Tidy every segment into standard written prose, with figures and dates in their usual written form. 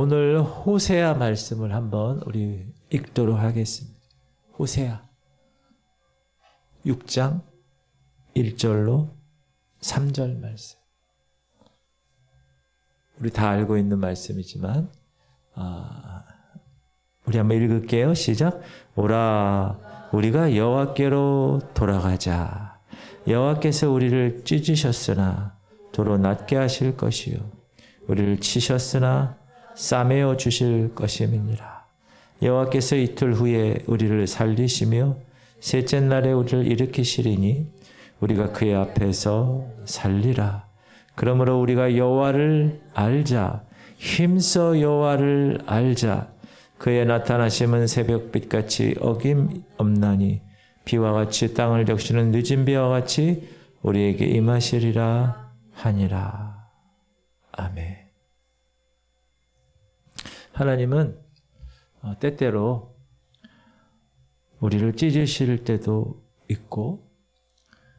오늘 호세아 말씀을 한번 우리 읽도록 하겠습니다. 호세아 6장 1절로 3절 말씀. 우리 다 알고 있는 말씀이지만 우리 한번 읽을게요. 시작. 오라 우리가 여호와께로 돌아가자. 여호와께서 우리를 찢으셨으나 도로 낫게 하실 것이요 우리를 치셨으나 싸매어 주실 것임이니라. 여호와께서 이틀 후에 우리를 살리시며 셋째 날에 우리를 일으키시리니 우리가 그의 앞에서 살리라. 그러므로 우리가 여호와를 알자. 힘써 여호와를 알자. 그의 나타나심은 새벽빛같이 어김없나니 비와 같이 땅을 적시는 늦은 비와 같이 우리에게 임하시리라 하니라. 아멘. 하나님은 때때로 우리를 찢으실 때도 있고,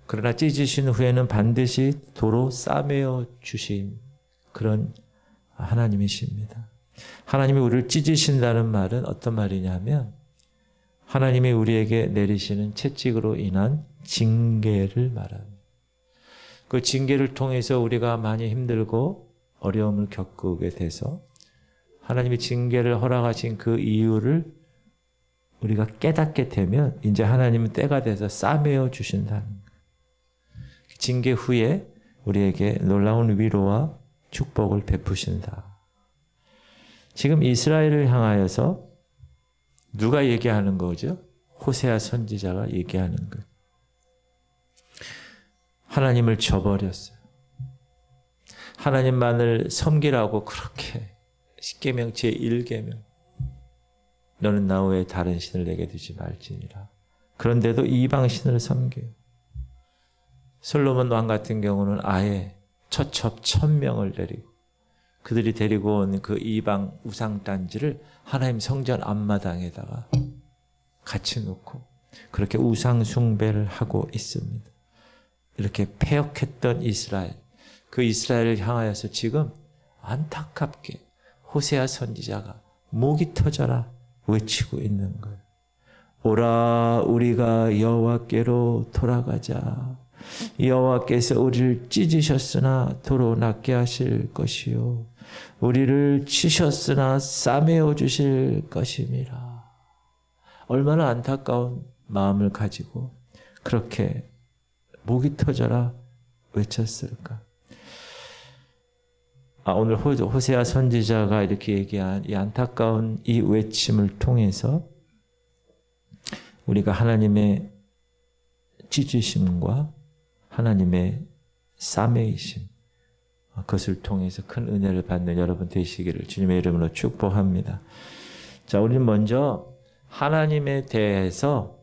그러나 찢으신 후에는 반드시 도로 싸매어 주신 그런 하나님이십니다. 하나님이 우리를 찢으신다는 말은 어떤 말이냐면 하나님이 우리에게 내리시는 채찍으로 인한 징계를 말합니다. 그 징계를 통해서 우리가 많이 힘들고 어려움을 겪게 돼서 하나님이 징계를 허락하신 그 이유를 우리가 깨닫게 되면 이제 하나님은 때가 돼서 싸매어 주신다는 거예요. 징계 후에 우리에게 놀라운 위로와 축복을 베푸신다. 지금 이스라엘을 향하여서 누가 얘기하는 거죠? 호세아 선지자가 얘기하는 거예요. 하나님을 저버렸어요. 하나님만을 섬기라고 그렇게 십계명 제1계명 너는 나 외에 다른 신을 내게 두지 말지니라. 그런데도 이방신을 섬겨요. 솔로몬 왕 같은 경우는 아예 처첩 1000명을 데리고 그들이 데리고 온 그 이방 우상단지를 하나님 성전 앞마당에다가 같이 놓고 그렇게 우상 숭배를 하고 있습니다. 이렇게 패역했던 이스라엘, 그 이스라엘을 향하여서 지금 안타깝게 호세아 선지자가 목이 터져라 외치고 있는 거예요. 오라 우리가 여호와께로 돌아가자. 여호와께서 우리를 찢으셨으나 도로 낫게 하실 것이요 우리를 치셨으나 싸매어 주실 것임이라. 얼마나 안타까운 마음을 가지고 그렇게 목이 터져라 외쳤을까. 오늘 호세아 선지자가 이렇게 얘기한 이 안타까운 이 외침을 통해서 우리가 하나님의 찢으심과 하나님의 싸매이심, 그것을 통해서 큰 은혜를 받는 여러분 되시기를 주님의 이름으로 축복합니다. 자, 우리는 먼저 하나님에 대해서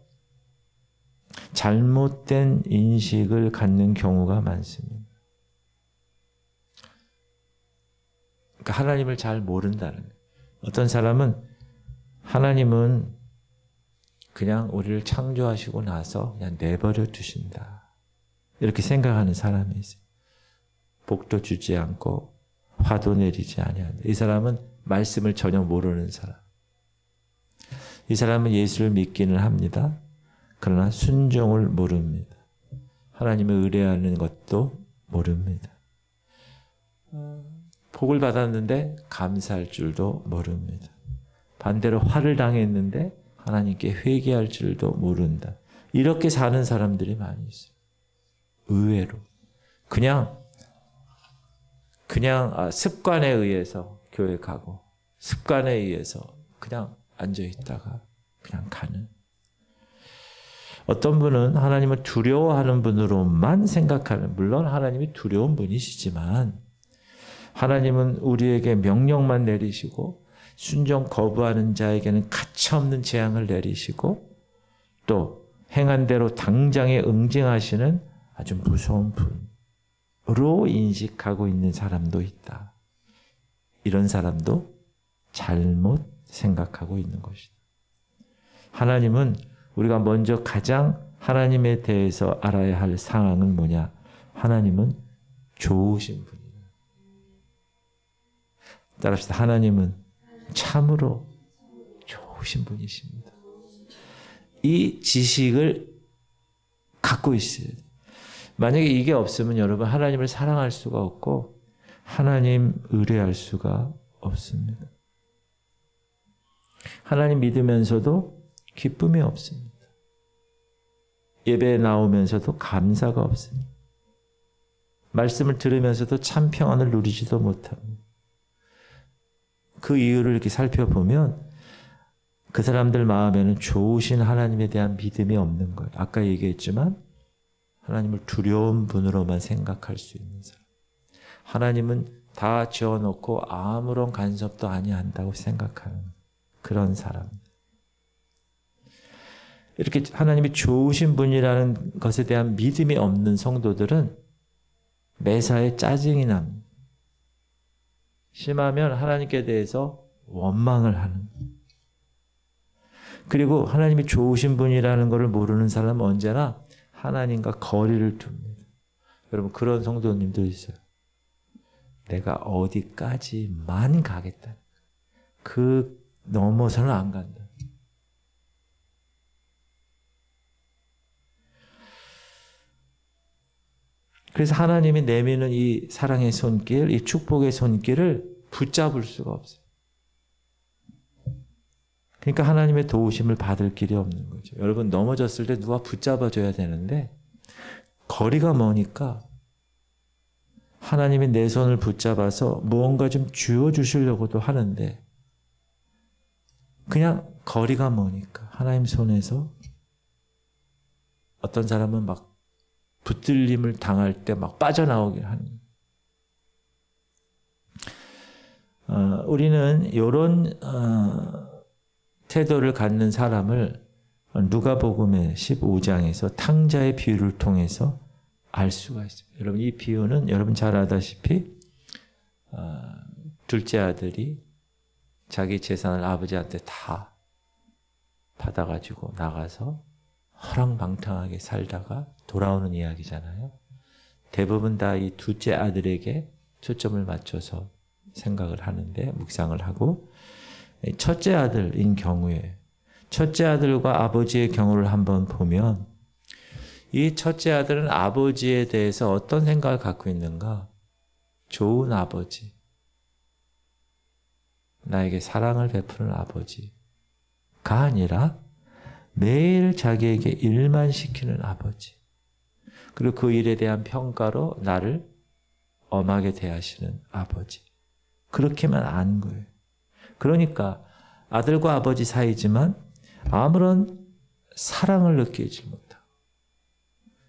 잘못된 인식을 갖는 경우가 많습니다. 그러니까 하나님을 잘 모른다는 거예요. 어떤 사람은 하나님은 그냥 우리를 창조하시고 나서 그냥 내버려 두신다. 이렇게 생각하는 사람이 있어요. 복도 주지 않고 화도 내리지 아니한다. 이 사람은 말씀을 전혀 모르는 사람. 이 사람은 예수를 믿기는 합니다. 그러나 순종을 모릅니다. 하나님을 의뢰하는 것도 모릅니다. 복을 받았는데 감사할 줄도 모릅니다. 반대로 화를 당했는데 하나님께 회개할 줄도 모른다. 이렇게 사는 사람들이 많이 있어요. 의외로. 그냥 습관에 의해서 교회 가고 습관에 의해서 그냥 앉아있다가 그냥 가는. 어떤 분은 하나님을 두려워하는 분으로만 생각하는, 물론 하나님이 두려운 분이시지만 하나님은 우리에게 명령만 내리시고 순종 거부하는 자에게는 가차없는 재앙을 내리시고 또 행한 대로 당장에 응징하시는 아주 무서운 분으로 인식하고 있는 사람도 있다. 이런 사람도 잘못 생각하고 있는 것이다. 하나님은 우리가 먼저 가장 하나님에 대해서 알아야 할 상황은 뭐냐? 하나님은 좋으신 분이다. 따라합시다. 하나님은 참으로 좋으신 분이십니다. 이 지식을 갖고 있어야 돼요. 만약에 이게 없으면 여러분 하나님을 사랑할 수가 없고 하나님 의뢰할 수가 없습니다. 하나님 믿으면서도 기쁨이 없습니다. 예배에 나오면서도 감사가 없습니다. 말씀을 들으면서도 참 평안을 누리지도 못합니다. 그 이유를 이렇게 살펴보면 그 사람들 마음에는 좋으신 하나님에 대한 믿음이 없는 거예요. 아까 얘기했지만 하나님을 두려운 분으로만 생각할 수 있는 사람. 하나님은 다 지어놓고 아무런 간섭도 아니한다고 생각하는 그런 사람. 이렇게 하나님이 좋으신 분이라는 것에 대한 믿음이 없는 성도들은 매사에 짜증이 납니다. 심하면 하나님께 대해서 원망을 하는. 그리고 하나님이 좋으신 분이라는 것을 모르는 사람은 언제나 하나님과 거리를 둡니다. 여러분 그런 성도님도 있어요. 내가 어디까지만 가겠다. 그 넘어서는 안 간다. 그래서 하나님이 내미는 이 사랑의 손길, 이 축복의 손길을 붙잡을 수가 없어요. 그러니까 하나님의 도우심을 받을 길이 없는 거죠. 여러분 넘어졌을 때 누가 붙잡아줘야 되는데 거리가 머니까 하나님이 내 손을 붙잡아서 무언가 좀 쥐어주시려고도 하는데 그냥 거리가 머니까 하나님 손에서 어떤 사람은 막 붙들림을 당할 때 막 빠져나오게 하는. 우리는 이런 태도를 갖는 사람을 누가복음의 15장에서 탕자의 비유를 통해서 알 수가 있습니다. 여러분 이 비유는 여러분 잘 알다시피 둘째 아들이 자기 재산을 아버지한테 다 받아가지고 나가서 허랑방탕하게 살다가 돌아오는 이야기잖아요. 대부분 다 이 둘째 아들에게 초점을 맞춰서 생각을 하는데 묵상을 하고 첫째 아들인 경우에 첫째 아들과 아버지의 경우를 한번 보면 이 첫째 아들은 아버지에 대해서 어떤 생각을 갖고 있는가? 좋은 아버지. 나에게 사랑을 베푸는 아버지가 아니라 매일 자기에게 일만 시키는 아버지. 그리고 그 일에 대한 평가로 나를 엄하게 대하시는 아버지. 그렇게만 아는 거예요. 그러니까 아들과 아버지 사이지만 아무런 사랑을 느끼지 못하고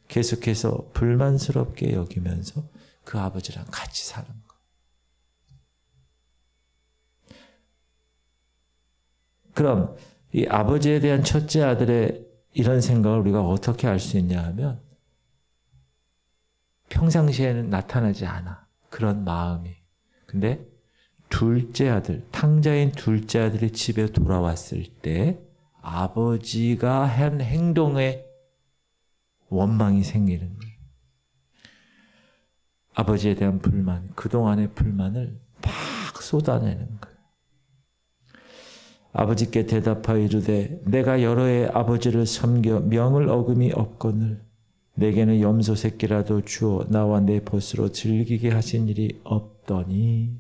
계속해서 불만스럽게 여기면서 그 아버지랑 같이 사는 거. 그럼 이 아버지에 대한 첫째 아들의 이런 생각을 우리가 어떻게 알 수 있냐 하면 평상시에는 나타나지 않아. 그런 마음이. 근데 둘째 아들, 탕자인 둘째 아들이 집에 돌아왔을 때 아버지가 한 행동에 원망이 생기는 거예요. 아버지에 대한 불만, 그동안의 불만을 막 쏟아내는 거예요. 아버지께 대답하여 이르되 내가 여러 해 아버지를 섬겨 명을 어금이 없거늘 내게는 염소 새끼라도 주어 나와 내 벗으로 즐기게 하신 일이 없더니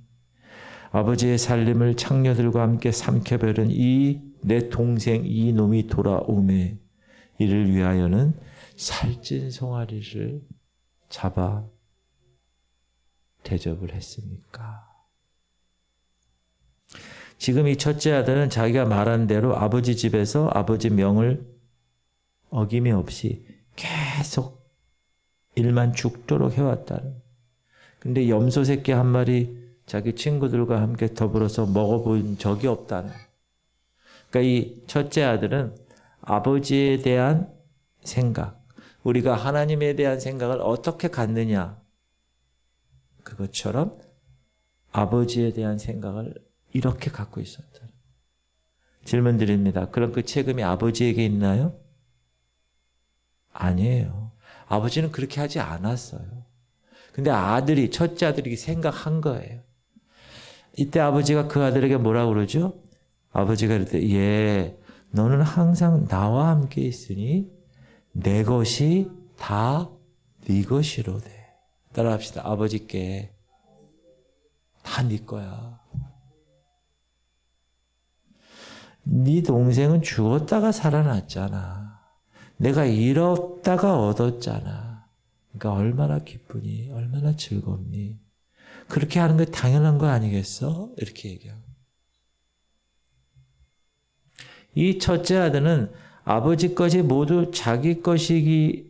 아버지의 살림을 창녀들과 함께 삼켜버린 이 내 동생 이 놈이 돌아오매 이를 위하여는 살찐 송아리를 잡아 대접을 했습니까? 지금 이 첫째 아들은 자기가 말한 대로 아버지 집에서 아버지 명을 어김이 없이 계속 일만 죽도록 해왔다는. 근데 염소 새끼 한 마리 자기 친구들과 함께 더불어서 먹어본 적이 없다는. 그러니까 이 첫째 아들은 아버지에 대한 생각, 우리가 하나님에 대한 생각을 어떻게 갖느냐, 그것처럼 아버지에 대한 생각을 이렇게 갖고 있었다. 질문 드립니다. 그럼 그 책임이 아버지에게 있나요? 아니에요. 아버지는 그렇게 하지 않았어요. 근데 아들이, 첫째 아들이 생각한 거예요. 이때 아버지가 그 아들에게 뭐라고 그러죠? 아버지가 이럴 때, 예, 너는 항상 나와 함께 있으니 내 것이 다 네 것이로되. 따라합시다. 아버지께 다 네 거야. 네 동생은 죽었다가 살아났잖아. 내가 잃었다가 얻었잖아. 그러니까 얼마나 기쁘니? 얼마나 즐겁니? 그렇게 하는 게 당연한 거 아니겠어? 이렇게 얘기하고. 이 첫째 아들은 아버지 것이 모두 자기 것이잖아요.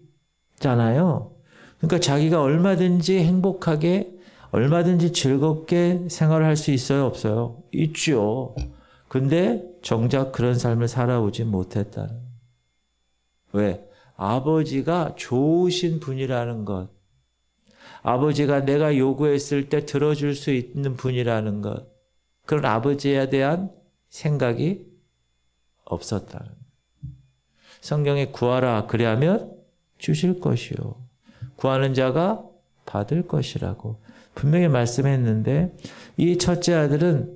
그러니까 자기가 얼마든지 행복하게, 얼마든지 즐겁게 생활을 할 수 있어요? 없어요? 있죠. 근데 정작 그런 삶을 살아오지 못했다는. 왜? 아버지가 좋으신 분이라는 것. 아버지가 내가 요구했을 때 들어줄 수 있는 분이라는 것. 그런 아버지에 대한 생각이 없었다는. 성경에 구하라 그리하면 주실 것이요. 구하는 자가 받을 것이라고 분명히 말씀했는데 이 첫째 아들은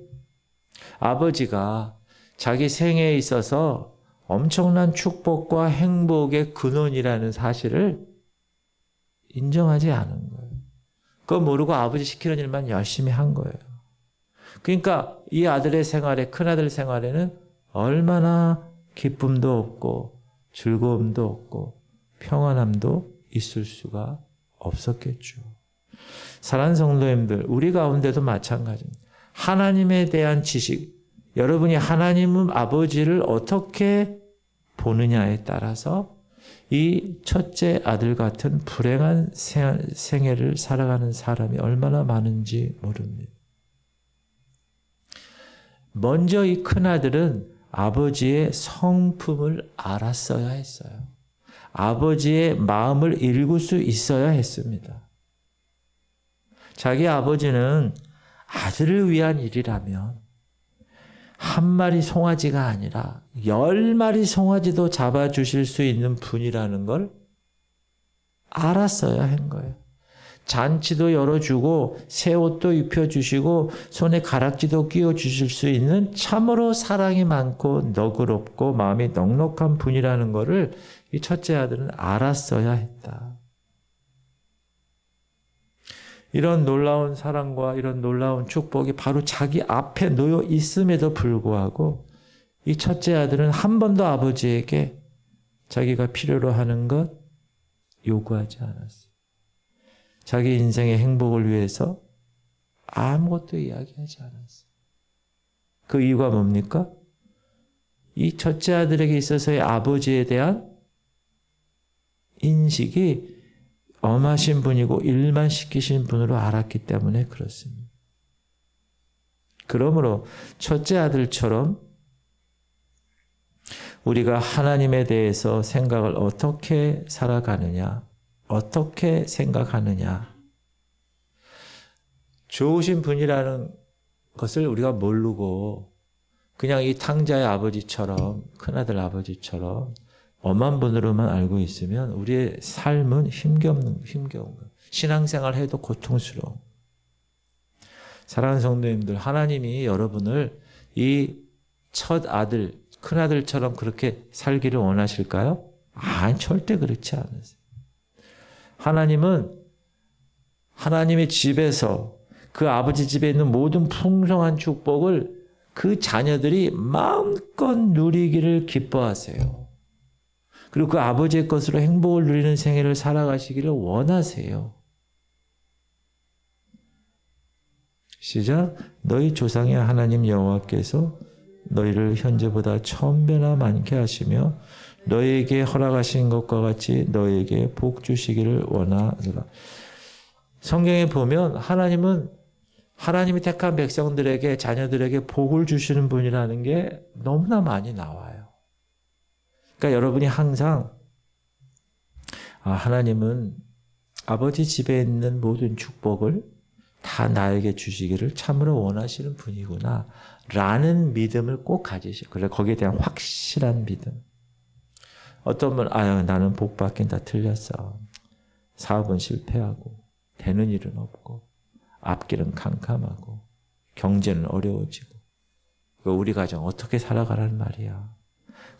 아버지가 자기 생애에 있어서 엄청난 축복과 행복의 근원이라는 사실을 인정하지 않은 거예요. 그거 모르고 아버지 시키는 일만 열심히 한 거예요. 그러니까 이 아들의 생활에, 큰아들 생활에는 얼마나 기쁨도 없고 즐거움도 없고 평안함도 있을 수가 없었겠죠. 사랑하는 성도님들, 우리 가운데도 마찬가지입니다. 하나님에 대한 지식, 여러분이 하나님은 아버지를 어떻게 보느냐에 따라서 이 첫째 아들 같은 불행한 생애를 살아가는 사람이 얼마나 많은지 모릅니다. 먼저 이 큰아들은 아버지의 성품을 알았어야 했어요. 아버지의 마음을 읽을 수 있어야 했습니다. 자기 아버지는 아들을 위한 일이라면 한 마리 송아지가 아니라 10마리 송아지도 잡아주실 수 있는 분이라는 걸 알았어야 한 거예요. 잔치도 열어주고 새 옷도 입혀주시고 손에 가락지도 끼워주실 수 있는 참으로 사랑이 많고 너그럽고 마음이 넉넉한 분이라는 것을 이 첫째 아들은 알았어야 했다. 이런 놀라운 사랑과 이런 놀라운 축복이 바로 자기 앞에 놓여 있음에도 불구하고 이 첫째 아들은 한 번도 아버지에게 자기가 필요로 하는 것 요구하지 않았어요. 자기 인생의 행복을 위해서 아무것도 이야기하지 않았어요. 그 이유가 뭡니까? 이 첫째 아들에게 있어서의 아버지에 대한 인식이 엄하신 분이고 일만 시키신 분으로 알았기 때문에 그렇습니다. 그러므로 첫째 아들처럼 우리가 하나님에 대해서 생각을 어떻게 살아가느냐, 어떻게 생각하느냐, 좋으신 분이라는 것을 우리가 모르고 그냥 이 탕자의 아버지처럼, 큰아들 아버지처럼 엄한 분으로만 알고 있으면 우리의 삶은 힘겨운 거예요. 신앙생활 해도 고통스러워. 사랑하는 성도님들, 하나님이 여러분을 이 첫 아들, 큰아들처럼 그렇게 살기를 원하실까요? 아니, 절대 그렇지 않으세요. 하나님은 하나님의 집에서 그 아버지 집에 있는 모든 풍성한 축복을 그 자녀들이 마음껏 누리기를 기뻐하세요. 그리고 그 아버지의 것으로 행복을 누리는 생애를 살아가시기를 원하세요. 시작. 너희 조상의 하나님 여호와께서 너희를 현재보다 1000배나 많게 하시며 너희에게 허락하신 것과 같이 너희에게 복 주시기를 원하노라. 성경에 보면 하나님은 하나님이 택한 백성들에게, 자녀들에게 복을 주시는 분이라는 게 너무나 많이 나와요. 그러니까 여러분이 항상 하나님은 아버지 집에 있는 모든 축복을 다 나에게 주시기를 참으로 원하시는 분이구나 라는 믿음을 꼭 가지셔. 그래, 거기에 대한 확실한 믿음. 어떤 분은 나는 복 받긴 다 틀렸어. 사업은 실패하고 되는 일은 없고 앞길은 캄캄하고 경제는 어려워지고 우리 가정 어떻게 살아가라는 말이야.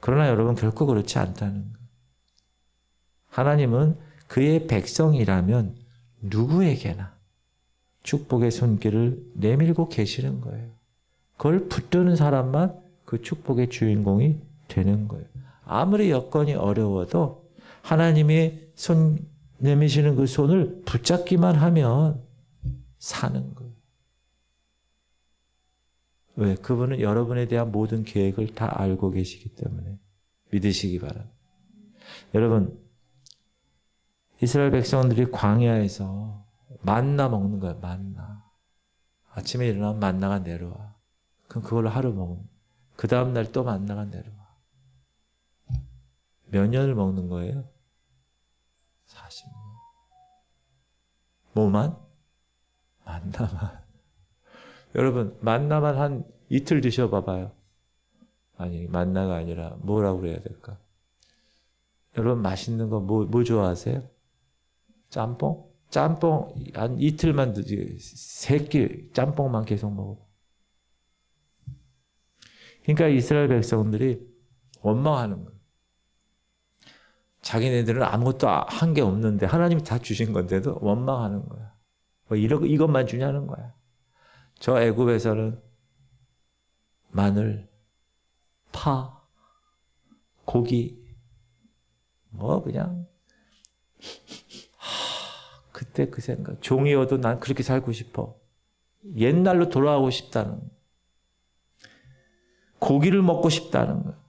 그러나 여러분 결코 그렇지 않다는 거예요. 하나님은 그의 백성이라면 누구에게나 축복의 손길을 내밀고 계시는 거예요. 그걸 붙드는 사람만 그 축복의 주인공이 되는 거예요. 아무리 여건이 어려워도 하나님의 손 내미시는 그 손을 붙잡기만 하면 사는 거예요. 왜? 그분은 여러분에 대한 모든 계획을 다 알고 계시기 때문에 믿으시기 바랍니다. 여러분, 이스라엘 백성들이 광야에서 만나 먹는 거예요. 만나. 아침에 일어나면 만나가 내려와. 그럼 그걸로 하루 먹는. 그 다음날 또 만나가 내려와. 몇 년을 먹는 거예요? 40년. 뭐만? 만나만. 여러분, 만나만 한 이틀 드셔봐봐요. 아니, 만나가 아니라 뭐라고 그래야 될까? 여러분, 맛있는 거 뭐 좋아하세요? 짬뽕? 짬뽕 한 이틀만 드지, 3끼 짬뽕만 계속 먹어. 그러니까 이스라엘 백성들이 원망하는 거예요. 자기네들은 아무것도 한 게 없는데 하나님이 다 주신 건데도 원망하는 거야. 뭐 이것만 주냐는 거야. 저 애굽에서는 마늘, 파, 고기, 뭐 그냥 그때 그 생각. 종이어도 난 그렇게 살고 싶어. 옛날로 돌아가고 싶다는 거야. 고기를 먹고 싶다는 거야.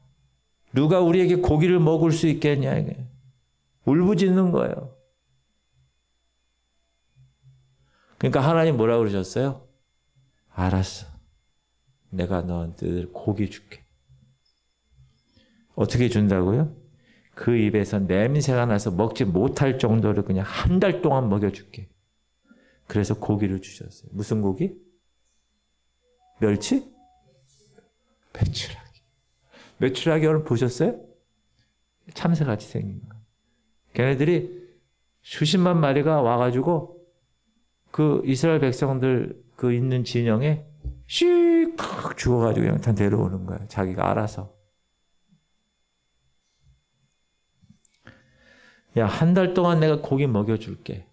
누가 우리에게 고기를 먹을 수 있겠냐 이게. 울부짖는 거예요. 그러니까 하나님 뭐라고 그러셨어요? 알았어. 내가 너한테 고기 줄게. 어떻게 준다고요? 그 입에서 냄새가 나서 먹지 못할 정도로 그냥 한 달 동안 먹여줄게. 그래서 고기를 주셨어요. 무슨 고기? 멸치? 메추라기. 메추라기 여러분 보셨어요? 참새같이 생긴 거. 걔네들이 수십만 마리가 와가지고 그 이스라엘 백성들 그 있는 진영에 씩 죽어가지고 그냥 다 내려오는 거야. 자기가 알아서. 야, 한 달 동안 내가 고기 먹여줄게.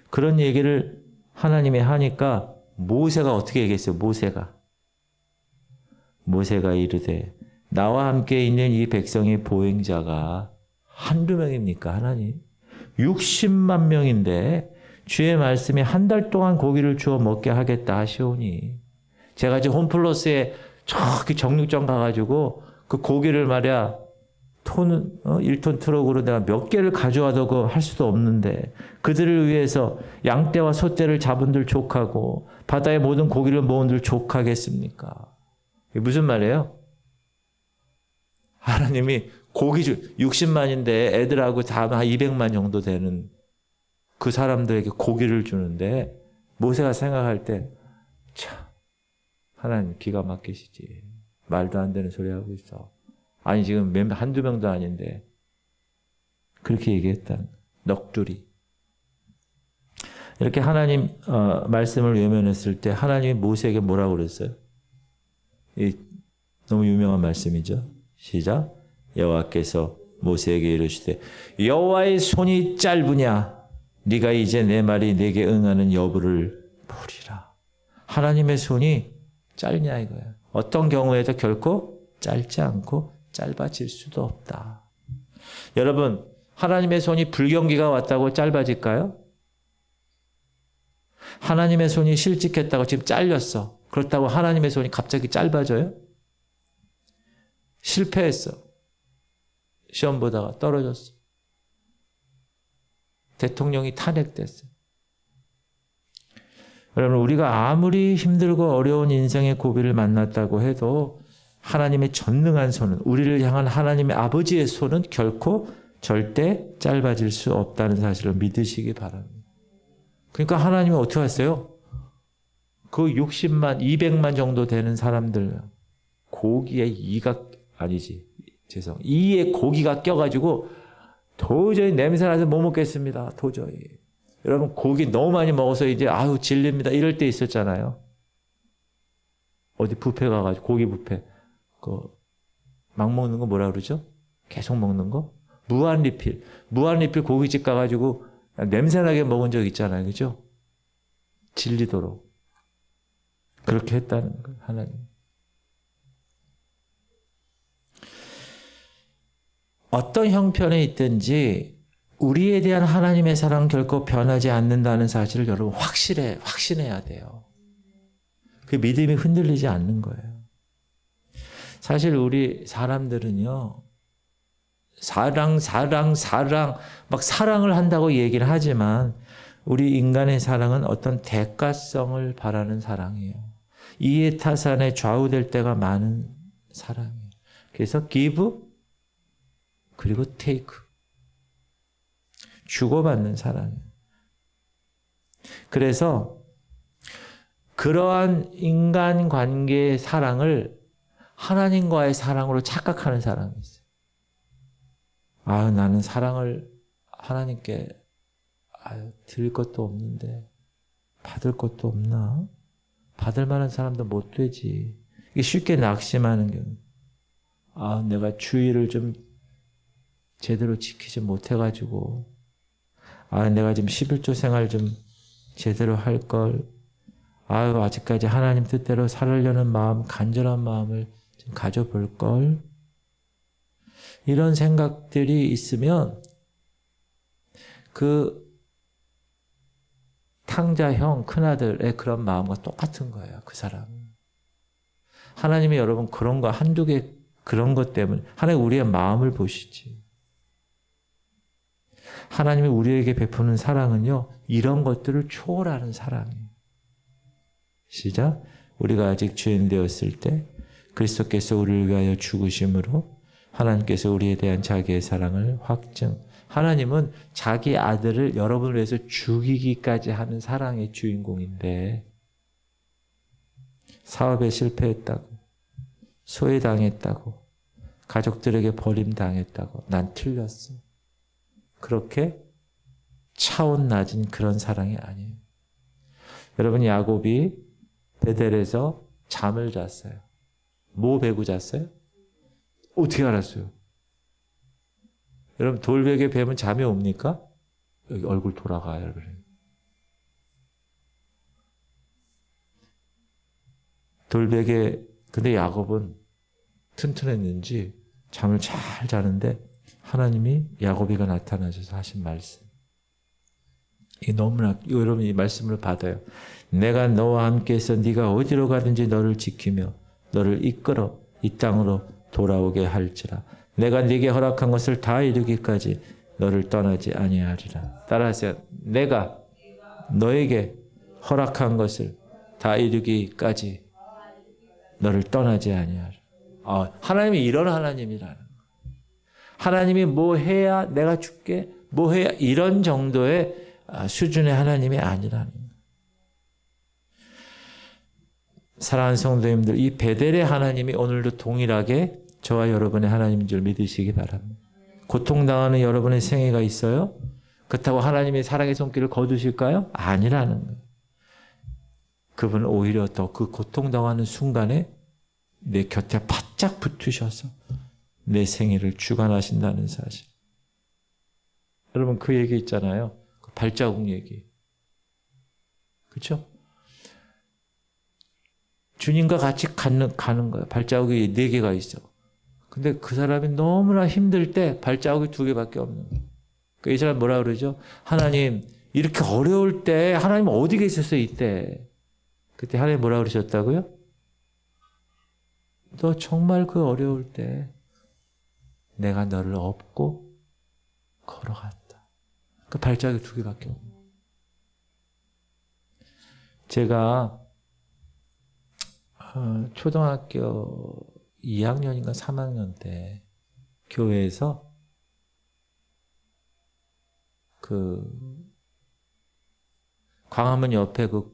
그런 얘기를 하나님이 하니까 모세가 어떻게 얘기했어요? 모세가 이르되 나와 함께 있는 이 백성의 보행자가 한두 명입니까? 하나님. 60만 명인데 주의 말씀이 한 달 동안 고기를 주어 먹게 하겠다 하시오니 제가 지금 홈플러스에 저기 정육점 가가지고 그 고기를 말이야 1톤 트럭으로 내가 몇 개를 가져와도 그거 할 수도 없는데 그들을 위해서 양떼와 소떼를 잡은들 족하고 바다의 모든 고기를 모은들 족하겠습니까? 이게 무슨 말이에요? 하나님이 고기 60만인데 애들하고 다 한 200만 정도 되는 그 사람들에게 고기를 주는데 모세가 생각할 때 참 하나님 기가 막히시지. 말도 안 되는 소리 하고 있어. 아니 지금 한두 명도 아닌데 그렇게 얘기했다. 넋두리. 이렇게 하나님 말씀을 외면했을 때 하나님이 모세에게 뭐라고 그랬어요? 이 너무 유명한 말씀이죠. 시작. 여호와께서 모세에게 이르시되 여호와의 손이 짧으냐 네가 이제 내 말이 내게 응하는 여부를 보리라. 하나님의 손이 짧냐 이거야. 어떤 경우에도 결코 짧지 않고 짧아질 수도 없다. 여러분, 하나님의 손이 불경기가 왔다고 짧아질까요? 하나님의 손이 실직했다고 지금 잘렸어. 그렇다고 하나님의 손이 갑자기 짧아져요? 실패했어. 시험 보다가 떨어졌어. 대통령이 탄핵됐어. 여러분, 우리가 아무리 힘들고 어려운 인생의 고비를 만났다고 해도 하나님의 전능한 손은, 우리를 향한 하나님의 아버지의 손은 결코 절대 짧아질 수 없다는 사실을 믿으시기 바랍니다. 그러니까 하나님이 어떻게 하세요? 그 60만, 200만 정도 되는 사람들 고기에 이에 고기가 껴가지고 도저히 냄새나서 못 먹겠습니다. 도저히. 여러분 고기 너무 많이 먹어서 이제 질립니다. 이럴 때 있었잖아요. 어디 뷔페 가가지고 고기 뷔페 막 먹는 거 뭐라 그러죠? 계속 먹는 거? 무한 리필 고깃집 가가지고 냄새나게 먹은 적 있잖아요. 그죠? 질리도록. 그렇게 했다는 거예요. 하나님. 어떤 형편에 있든지 우리에 대한 하나님의 사랑은 결코 변하지 않는다는 사실을 여러분 확신해야 돼요. 그 믿음이 흔들리지 않는 거예요. 사실 우리 사람들은요, 사랑, 막 사랑을 한다고 얘기를 하지만 우리 인간의 사랑은 어떤 대가성을 바라는 사랑이에요. 이해타산에 좌우될 때가 많은 사랑이에요. 그래서 give, 그리고 take. 주고받는 사랑이에요. 그래서 그러한 인간관계의 사랑을 하나님과의 사랑으로 착각하는 사람이 있어요. 나는 사랑을 하나님께 드릴 것도 없는데 받을 것도 없나? 받을 만한 사람도 못 되지. 이게 쉽게 낙심하는 경우. 내가 주의를 좀 제대로 지키지 못해가지고 내가 지금 11조 생활 좀 제대로 할 걸. 아직까지 하나님 뜻대로 살으려는 마음, 간절한 마음을 좀 가져볼 걸. 이런 생각들이 있으면 그 탕자형 큰아들의 그런 마음과 똑같은 거예요. 그 사람. 하나님이 여러분 그런 거 한두 개 그런 것 때문에 하나님 우리의 마음을 보시지. 하나님이 우리에게 베푸는 사랑은요. 이런 것들을 초월하는 사랑이에요. 시작. 우리가 아직 죄인 되었을 때 그리스도께서 우리를 위하여 죽으심으로 하나님께서 우리에 대한 자기의 사랑을 확증. 하나님은 자기 아들을 여러분을 위해서 죽이기까지 하는 사랑의 주인공인데 사업에 실패했다고, 소외당했다고, 가족들에게 버림당했다고, 난 틀렸어. 그렇게 차원 낮은 그런 사랑이 아니에요. 여러분 야곱이 베델에서 잠을 잤어요. 뭐 베고 잤어요? 어떻게 알았어요? 여러분 돌베개 베면 잠이 옵니까? 여기 얼굴 돌아가요. 여러분. 돌베개 근데 야곱은 튼튼했는지 잠을 잘 자는데 하나님이 야곱이가 나타나셔서 하신 말씀. 이 너무나 여러분 이 말씀을 받아요. 내가 너와 함께해서 네가 어디로 가든지 너를 지키며 너를 이끌어 이 땅으로 돌아오게 할지라. 내가 네게 허락한 것을 다 이루기까지 너를 떠나지 아니하리라. 따라하세요. 내가 너에게 허락한 것을 다 이루기까지 너를 떠나지 아니하리라. 하나님이 이런 하나님이라는 거예요. 하나님이 뭐 해야 내가 줄게, 뭐 해야 이런 정도의 수준의 하나님이 아니라는 거예요. 사랑하는 성도님들, 이 베델의 하나님이 오늘도 동일하게 저와 여러분의 하나님인 줄 믿으시기 바랍니다. 고통당하는 여러분의 생애가 있어요? 그렇다고 하나님의 사랑의 손길을 거두실까요? 아니라는 거예요. 그분은 오히려 더 그 고통당하는 순간에 내 곁에 바짝 붙으셔서 내 생애를 주관하신다는 사실. 여러분 그 얘기 있잖아요. 그 발자국 얘기. 그렇죠? 주님과 같이 가는 거예요. 발자국이 4개가 있어. 근데 그 사람이 너무나 힘들 때 발자국이 2개밖에 없는 거예요. 그러니까 이 사람 뭐라 그러죠? 하나님 이렇게 어려울 때 하나님 어디 계셨어요 이때? 그때 하나님 뭐라 그러셨다고요? 너 정말 그 어려울 때 내가 너를 업고 걸어간다. 그 발자국이 2개밖에 없는 거예요. 제가 초등학교 2학년인가 3학년 때 교회에서 광화문 옆에 그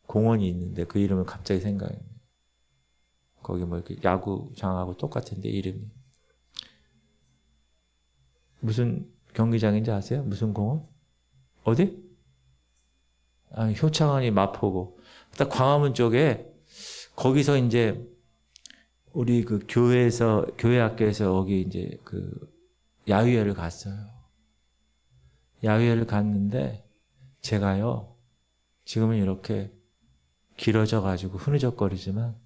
공원이 있는데 그 이름을 갑자기 생각이 나요. 거기 뭐 이렇게 야구장하고 똑같은데 이름이. 무슨 경기장인지 아세요? 무슨 공원? 어디? 효창원이 마포고. 딱 광화문 쪽에 거기서 이제 우리 그 교회에서, 교회 학교에서 여기 이제 그 야유회를 갔어요. 야유회를 갔는데 제가요, 지금은 이렇게 길어져 가지고 흐느적거리지만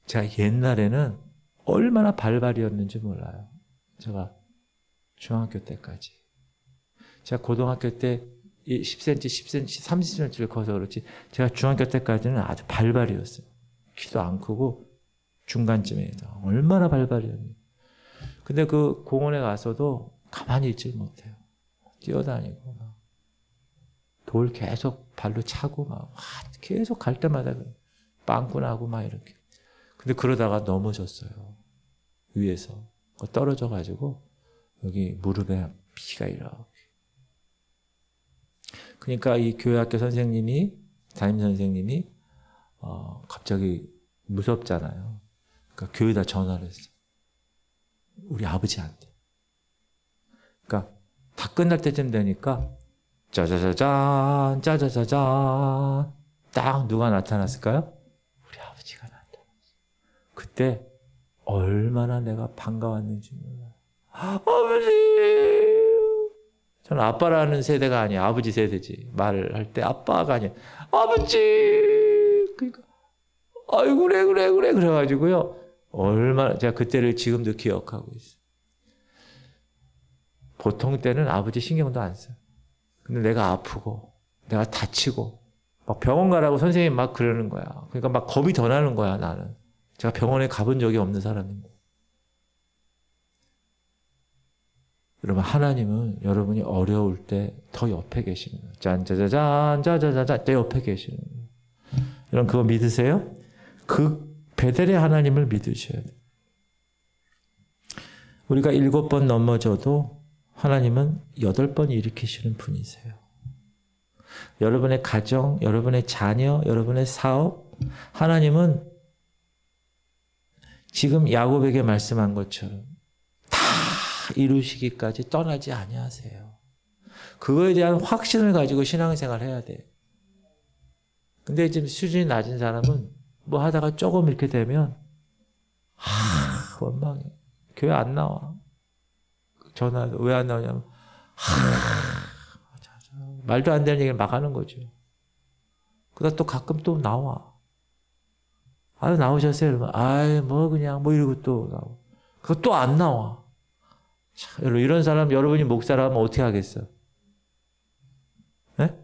제가 옛날에는 얼마나 발발이었는지 몰라요. 제가 중학교 때까지. 제가 고등학교 때 10cm, 10cm, 30cm를 커서 그렇지 제가 중학교 때까지는 아주 발발이었어요. 키도 안 크고 중간쯤에 얼마나 발발이었는지. 근데 그 공원에 가서도 가만히 있질 못해요. 뛰어다니고 막 돌 계속 발로 차고 막 계속 갈 때마다 빵꾸 나고 막 이렇게. 근데 그러다가 넘어졌어요. 위에서 떨어져 가지고 여기 무릎에 피가 이렇게. 그러니까 이 교회학교 선생님이, 담임 선생님이 갑자기 무섭잖아요. 그러니까 교회에다 전화를 했어. 우리 아버지한테. 그러니까 다 끝날 때쯤 되니까 짜자자잔, 짜자자잔, 딱 누가 나타났을까요? 우리 아버지가 나타났어. 그때 얼마나 내가 반가웠는지 몰라요. 아버지! 저는 아빠라는 세대가 아니에요. 아버지 세대지. 말을 할 때 아빠가 아니에요. 아버지! 그러니까, 아이고, 그래. 그래가지고요. 얼마나, 제가 그때를 지금도 기억하고 있어요. 보통 때는 아버지 신경도 안 써요. 근데 내가 아프고, 내가 다치고, 막 병원 가라고 선생님이 막 그러는 거야. 그러니까 막 겁이 더 나는 거야, 나는. 제가 병원에 가본 적이 없는 사람인데. 여러분, 하나님은 여러분이 어려울 때 더 옆에 계시는 거예요. 짠짜자잔, 짜자자잔, 내 옆에 계시는 거예요. 여러분, 그거 믿으세요? 그 베델의 하나님을 믿으셔야 돼요. 우리가 7번 넘어져도 하나님은 8번 일으키시는 분이세요. 여러분의 가정, 여러분의 자녀, 여러분의 사업, 하나님은 지금 야곱에게 말씀한 것처럼 다 이루시기까지 떠나지 아니하세요. 그거에 대한 확신을 가지고 신앙생활 해야 돼. 근데 지금 수준이 낮은 사람은 뭐 하다가 조금 이렇게 되면 원망해. 교회 안 나와. 전화 왜 안 나오냐면 말도 안 되는 얘기를 막 하는 거죠. 그러다 또 가끔 또 나와. 나오셨어요? 이러면 뭐 그냥 뭐 이러고 또 나와. 그거 또 안 나와. 자, 여러분, 이런 사람 여러분이 목사라면 어떻게 하겠어요? 네?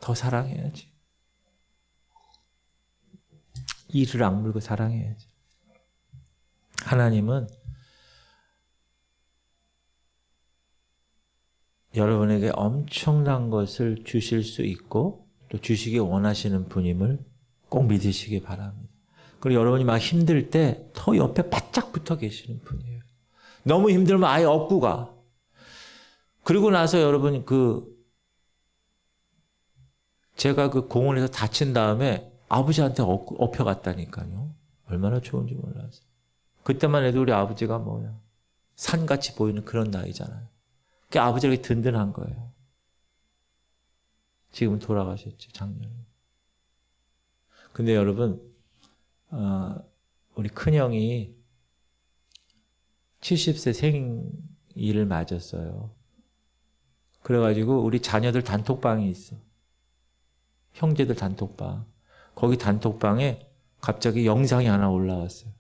더 사랑해야지. 이를 악물고 사랑해야지. 하나님은 여러분에게 엄청난 것을 주실 수 있고 또 주시기 원하시는 분임을 꼭 믿으시기 바랍니다. 그리고 여러분이 막 힘들 때 더 옆에 바짝 붙어 계시는 분이에요. 너무 힘들면 아예 업고 가. 그리고 나서 여러분 제가 그 공원에서 다친 다음에 아버지한테 업혀갔다니까요. 얼마나 좋은지 몰라서. 그때만 해도 우리 아버지가 뭐냐. 산같이 보이는 그런 나이잖아요. 그 아버지가 든든한 거예요. 지금 돌아가셨죠, 작년에. 근데 여러분, 우리 큰형이 70세 생일을 맞았어요. 그래가지고 우리 자녀들 단톡방이 있어. 형제들 단톡방. 거기 단톡방에 갑자기 영상이 하나 올라왔어요.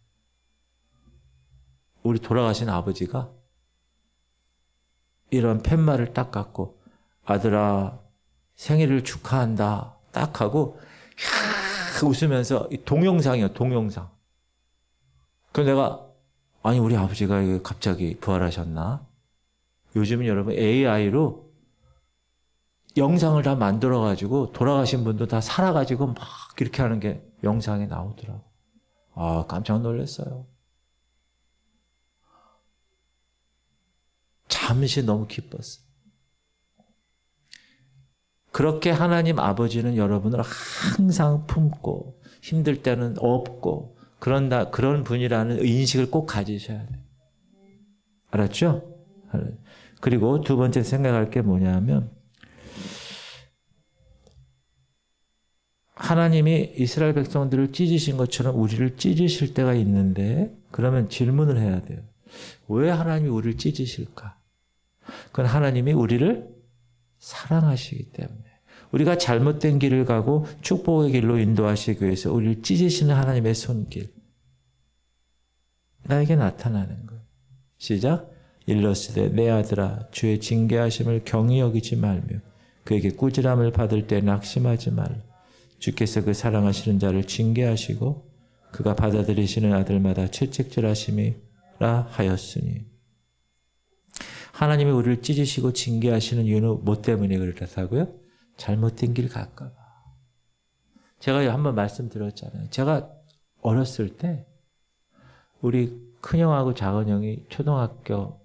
우리 돌아가신 아버지가 이런 팻말을 딱 갖고 아들아 생일을 축하한다 딱 하고 웃으면서 동영상이요, 동영상. 그래서 내가 아니 우리 아버지가 갑자기 부활하셨나? 요즘은 여러분 AI로 영상을 다 만들어가지고 돌아가신 분도 다 살아가지고 막 이렇게 하는 게 영상에 나오더라고. 깜짝 놀랐어요. 잠시 너무 기뻤어. 그렇게 하나님 아버지는 여러분을 항상 품고 힘들 때는 없고 그런 분이라는 인식을 꼭 가지셔야 돼요. 알았죠? 그리고 두 번째 생각할 게 뭐냐면 하나님이 이스라엘 백성들을 찢으신 것처럼 우리를 찢으실 때가 있는데 그러면 질문을 해야 돼요. 왜 하나님이 우리를 찢으실까? 그건 하나님이 우리를 사랑하시기 때문에 우리가 잘못된 길을 가고 축복의 길로 인도하시기 위해서 우리를 찢으시는 하나님의 손길 나에게 나타나는 거예요. 시작. 일러스되 내 아들아 주의 징계하심을 경히 여기지 말며 그에게 꾸지람을 받을 때 낙심하지 말라. 주께서 그 사랑하시는 자를 징계하시고 그가 받아들이시는 아들마다 채찍질하심이라 하였으니. 하나님이 우리를 찢으시고 징계하시는 이유는 뭐 때문에 그렇다고요? 잘못된 길 갈까 봐. 제가 한번 말씀드렸잖아요. 제가 어렸을 때 우리 큰형하고 작은형이 초등학교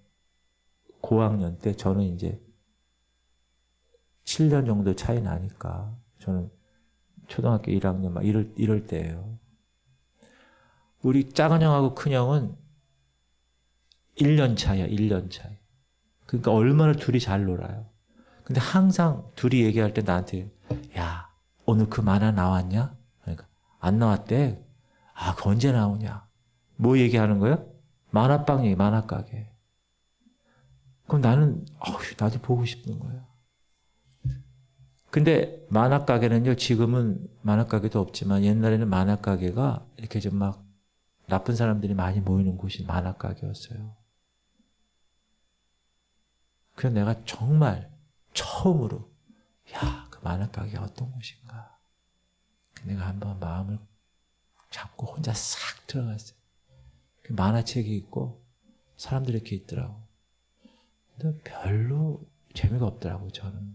고학년 때 저는 이제 7년 정도 차이 나니까 저는 초등학교 1학년 막 이럴 때예요. 우리 작은형하고 큰형은 1년 차이야. 1년 차이. 그러니까 얼마나 둘이 잘 놀아요. 근데 항상 둘이 얘기할 때 나한테 야 오늘 그 만화 나왔냐? 그러니까 안 나왔대. 아 그 언제 나오냐? 뭐 얘기하는 거예요? 만화방 얘기, 만화가게. 그럼 나는 나도 보고 싶은 거예요. 근데 만화가게는요, 지금은 만화가게도 없지만 옛날에는 만화가게가 이렇게 좀 막 나쁜 사람들이 많이 모이는 곳이 만화가게였어요. 그래서 내가 정말 처음으로 그 만화가게가 어떤 곳인가. 내가 한번 마음을 잡고 혼자 싹 들어갔어요. 만화책이 있고 사람들이 이렇게 있더라고. 근데 별로 재미가 없더라고 저는.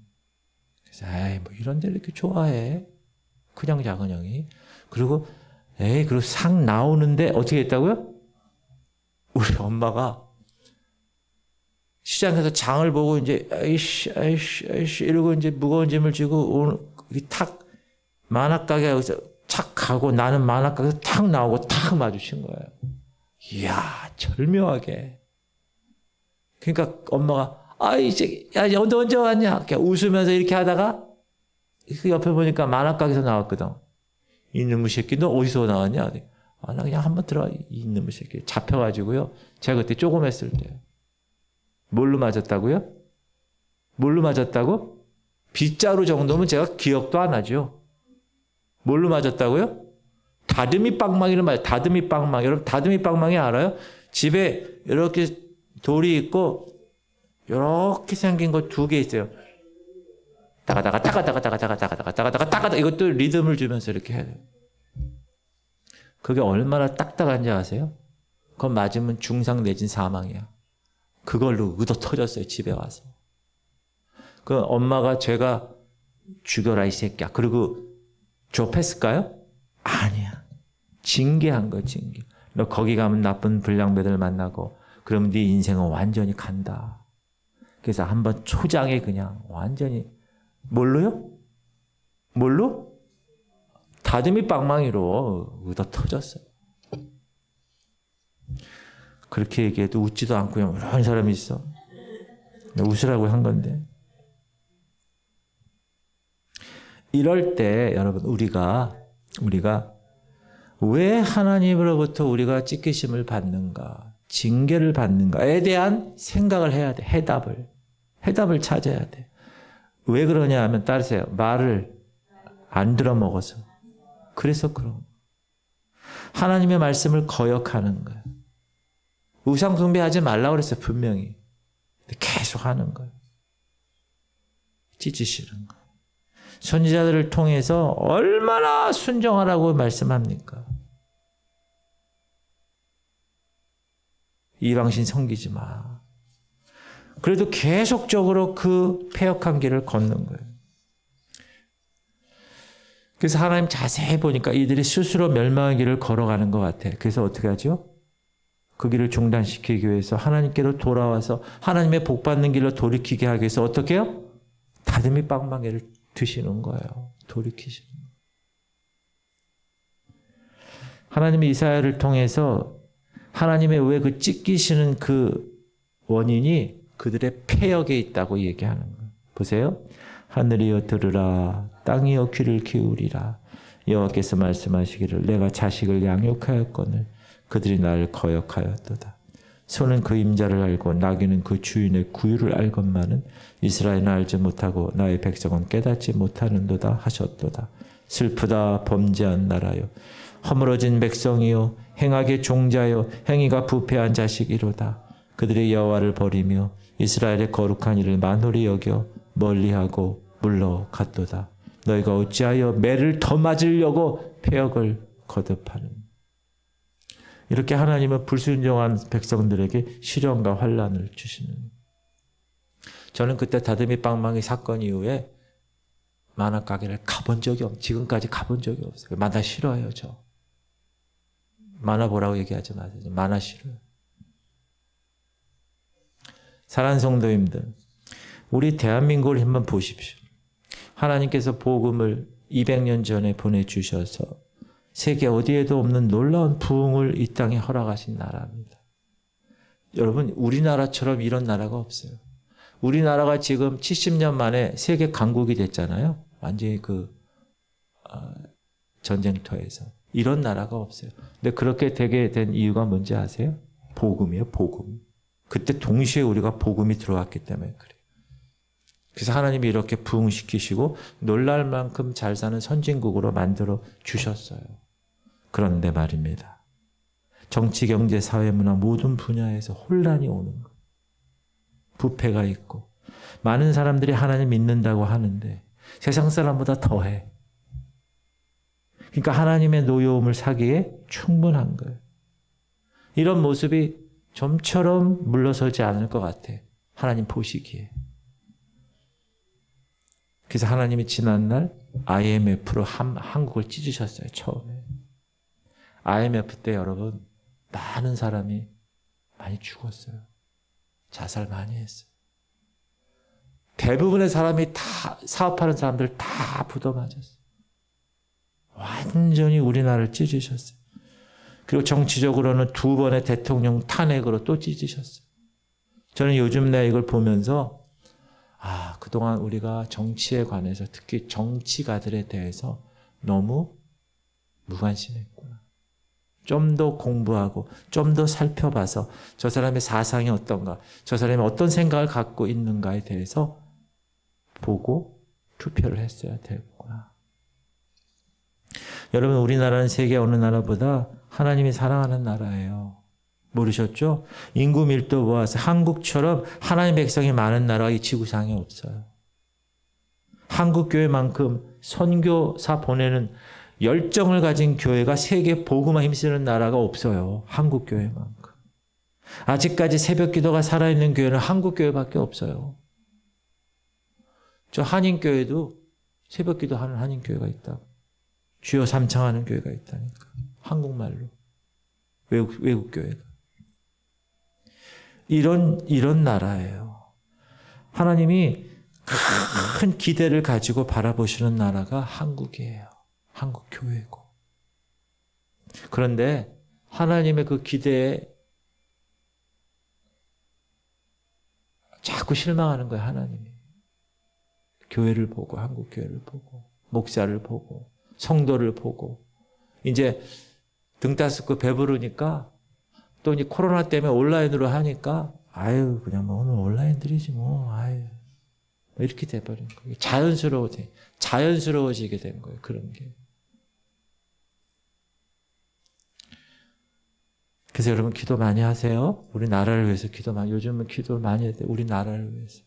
그래서 뭐 이런 데를 이렇게 좋아해. 큰형 작은형이. 그리고 그리고 상 나오는데 어떻게 했다고요? 우리 엄마가 시장에서 장을 보고 이제 아이씨 이러고 이제 무거운 짐을 지고 오늘 탁 만화가게 여기서 착 가고 나는 만화가게에서 탁 나오고 탁 마주친 거예요. 이야 절묘하게. 그러니까 엄마가 이제 너 언제 왔냐? 그냥 웃으면서 이렇게 하다가 그 옆에 보니까 만화가게에서 나왔거든. 이놈의 새끼 너 어디서 나왔냐? 나 그냥 한번 들어와. 이놈의 새끼 잡혀가지고요. 제가 그때 조그맸을 때 뭘로 맞았다고요? 뭘로 맞았다고? 빗자루 정도면 제가 기억도 안 하죠. 뭘로 맞았다고요? 다듬이 빵망이를 맞아요. 다듬이 빵망. 여러분 다듬이 빵망이 알아요? 집에 이렇게 돌이 있고 이렇게 생긴 거 2개 있어요. 따가따가 이것도 리듬을 주면서 이렇게 해야 돼요. 그게 얼마나 딱딱한지 아세요? 그건 맞으면 중상 내진 사망이야. 그걸로 의도 터졌어요. 집에 와서. 그 엄마가 죄가 죽여라 이 새끼야. 그리고 좁혔을까요? 아니야. 징계한 거야. 징계. 너 거기 가면 나쁜 불량배들 만나고 그러면 네 인생은 완전히 간다. 그래서 한번 초장에 그냥 완전히 뭘로요? 뭘로? 다듬이 빵망이로 의도 터졌어요. 그렇게 얘기해도 웃지도 않고 이런 사람이 있어. 웃으라고 한 건데. 이럴 때 여러분 우리가 왜 하나님으로부터 우리가 찢기심을 받는가, 징계를 받는가에 대한 생각을 해야 돼. 해답을 찾아야 돼. 왜 그러냐 하면 따르세요. 말을 안 들어먹어서. 그래서 그런 거예요. 하나님의 말씀을 거역하는 거예요. 우상 숭배하지 말라고 그랬어요. 분명히. 근데 계속 하는 거예요. 찢으시는 거예요. 선지자들을 통해서 얼마나 순종하라고 말씀합니까? 이방신 섬기지 마. 그래도 계속적으로 그 패역한 길을 걷는 거예요. 그래서 하나님 자세히 보니까 이들이 스스로 멸망의 길을 걸어가는 것 같아. 그래서 어떻게 하죠? 그 길을 중단시키기 위해서 하나님께로 돌아와서 하나님의 복받는 길로 돌이키게 하기 위해서 어떻게 해요? 다듬이 빵망이를 드시는 거예요. 돌이키시는 거예요. 하나님이 이사야를 통해서 하나님의 왜 그 찢기시는 그 원인이 그들의 패역에 있다고 얘기하는 거예요. 보세요. 하늘이여 들으라 땅이여 귀를 기울이라 여호와께서 말씀하시기를 내가 자식을 양육하였거늘 그들이 나를 거역하였도다. 소는 그 임자를 알고 나귀는 그 주인의 구유를 알건만은 이스라엘은 알지 못하고 나의 백성은 깨닫지 못하는도다 하셨도다. 슬프다 범죄한 나라요 허물어진 백성이요 행악의 종자요 행위가 부패한 자식이로다. 그들이 여호와를 버리며 이스라엘의 거룩한 일을 만홀히 여겨 멀리하고 물러갔도다. 너희가 어찌하여 매를 더 맞으려고 패역을 거듭하는. 이렇게 하나님은 불순종한 백성들에게 시련과 환난을 주시는. 저는 그때 다듬이 빵망이 사건 이후에 만화 가게를 가본 적이 지금까지 가본 적이 없어요. 만화 싫어해요, 저. 만화 보라고 얘기하지 마세요. 만화 싫어요. 사랑하는 성도님들, 우리 대한민국을 한번 보십시오. 하나님께서 복음을 200년 전에 보내주셔서 세계 어디에도 없는 놀라운 부흥을 이 땅에 허락하신 나라입니다. 여러분, 우리나라처럼 이런 나라가 없어요. 우리나라가 지금 70년 만에 세계 강국이 됐잖아요. 완전히 전쟁터에서. 이런 나라가 없어요. 근데 그렇게 되게 된 이유가 뭔지 아세요? 복음이에요, 복음. 그때 동시에 우리가 복음이 들어왔기 때문에 그래요. 그래서 하나님이 이렇게 부흥시키시고 놀랄 만큼 잘 사는 선진국으로 만들어 주셨어요. 그런데 말입니다. 정치, 경제, 사회, 문화 모든 분야에서 혼란이 오는 거예요. 부패가 있고 많은 사람들이 하나님 믿는다고 하는데 세상 사람보다 더해. 그러니까 하나님의 노여움을 사기에 충분한 거예요. 이런 모습이 좀처럼 물러서지 않을 것 같아. 하나님 보시기에. 그래서 하나님이 지난날 IMF로 한국을 찢으셨어요. 처음에. IMF 때 여러분 많은 사람이 많이 죽었어요. 자살 많이 했어요. 대부분의 사람이 다 사업하는 사람들 다 부도맞았어요. 완전히 우리나라를 찢으셨어요. 그리고 정치적으로는 2번의 대통령 탄핵으로 또 찢으셨어요. 저는 요즘 내가 이걸 보면서 그동안 우리가 정치에 관해서 특히 정치가들에 대해서 너무 무관심했구나. 좀 더 공부하고 좀 더 살펴봐서 저 사람의 사상이 어떤가, 저 사람이 어떤 생각을 갖고 있는가에 대해서 보고 투표를 했어야 되겠구나. 여러분, 우리나라는 세계 어느 나라보다 하나님이 사랑하는 나라예요. 모르셨죠? 인구 밀도 모아서 한국처럼 하나님 백성이 많은 나라가 이 지구상에 없어요. 한국교회만큼 선교사 보내는 열정을 가진 교회가 세계 복음화 힘쓰는 나라가 없어요. 한국교회만큼. 아직까지 새벽기도가 살아있는 교회는 한국교회밖에 없어요. 저 한인교회도 새벽기도 하는 한인교회가 있다고. 주여 삼창하는 교회가 있다니까. 한국말로. 외국 교회가. 이런 나라예요. 하나님이 큰 기대를 가지고 바라보시는 나라가 한국이에요. 한국 교회고. 그런데 하나님의 그 기대에 자꾸 실망하는 거예요, 하나님이. 교회를 보고, 한국 교회를 보고, 목사를 보고, 성도를 보고. 이제 등 따스고 배부르니까 또 이 코로나 때문에 온라인으로 하니까 그냥 오늘 온라인 드리지 이렇게 돼버린 거예요. 자연스러워지게 된 거예요. 그런 게. 그래서 여러분 기도 많이 하세요. 우리 나라를 위해서 요즘은 기도를 많이 해야 돼요. 우리 나라를 위해서.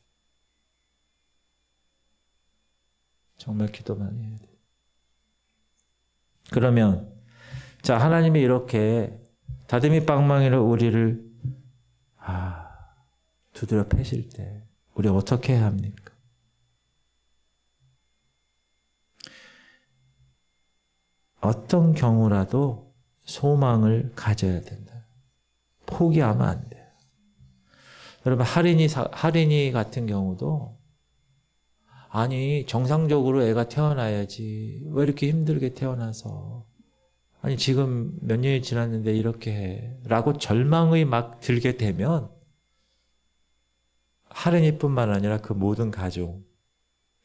정말 기도 많이 해야 돼요. 그러면 하나님이 이렇게 다듬이 빵망이로 우리를 두드려 패실 때 우리 어떻게 해야 합니까? 어떤 경우라도 소망을 가져야 된다. 포기하면 안 돼요. 여러분 할인이 같은 경우도 정상적으로 애가 태어나야지 왜 이렇게 힘들게 태어나서 지금 몇 년이 지났는데 이렇게 해 라고 절망이 막 들게 되면 할인이뿐만 아니라 그 모든 가족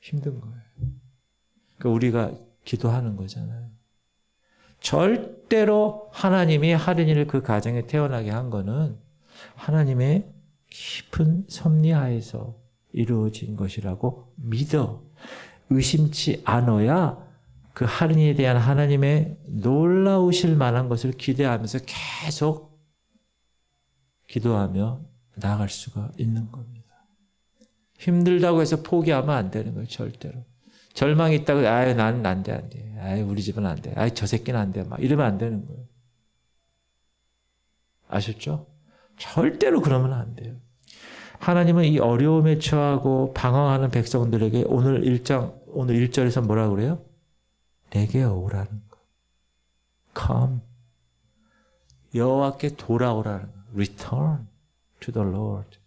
힘든 거예요. 그러니까 우리가 기도하는 거잖아요. 절대로 하나님이 할인이를 그 가정에 태어나게 한 거는 하나님의 깊은 섭리하에서 이루어진 것이라고 믿어. 의심치 않아야 그 할인에 대한 하나님의 놀라우실 만한 것을 기대하면서 계속 기도하며 나아갈 수가 있는 겁니다. 힘들다고 해서 포기하면 안 되는 거예요. 절대로. 절망이 있다고 아유 나는 안 돼, 안 돼. 아유 우리 집은 안 돼. 아유 저 새끼는 안 돼. 막 이러면 안 되는 거예요. 아셨죠? 절대로 그러면 안 돼요. 하나님은 이 어려움에 처하고 방황하는 백성들에게 오늘 1절에서 뭐라고 그래요? 내게 오라는 거. Come. 여호와께 돌아오라는 거. Return to the Lord.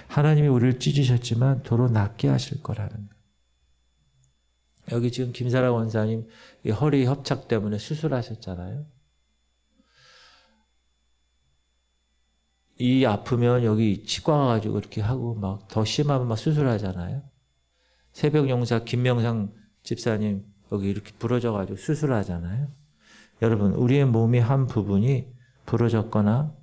하나님이 우리를 찢으셨지만 도로 낫게 하실 거라는 거. 여기 지금 김사라 원사님 이 허리 협착 때문에 수술하셨잖아요. 이 아프면 여기 치과 가가지고 이렇게 하고 막 더 심하면 막 수술하잖아요. 새벽 용사 김명상 집사님 여기 이렇게 부러져가지고 수술하잖아요. 여러분 우리의 몸이 한 부분이 부러졌거나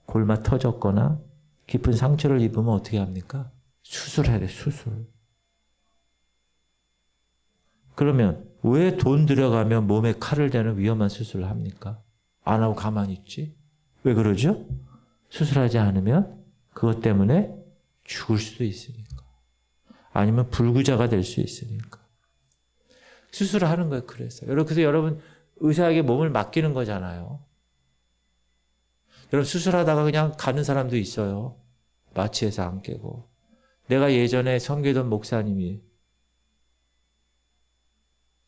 골마 터졌거나 깊은 상처를 입으면 어떻게 합니까? 수술해야 돼, 수술. 그러면 왜 돈 들여가며 몸에 칼을 대는 위험한 수술을 합니까? 안 하고 가만히 있지? 왜 그러죠? 수술하지 않으면 그것 때문에 죽을 수도 있으니까. 아니면 불구자가 될 수 있으니까. 수술을 하는 거예요, 그래서. 그래서 여러분 의사에게 몸을 맡기는 거잖아요. 여러분 수술하다가 그냥 가는 사람도 있어요. 마취해서 안 깨고. 내가 예전에 섬기던 목사님이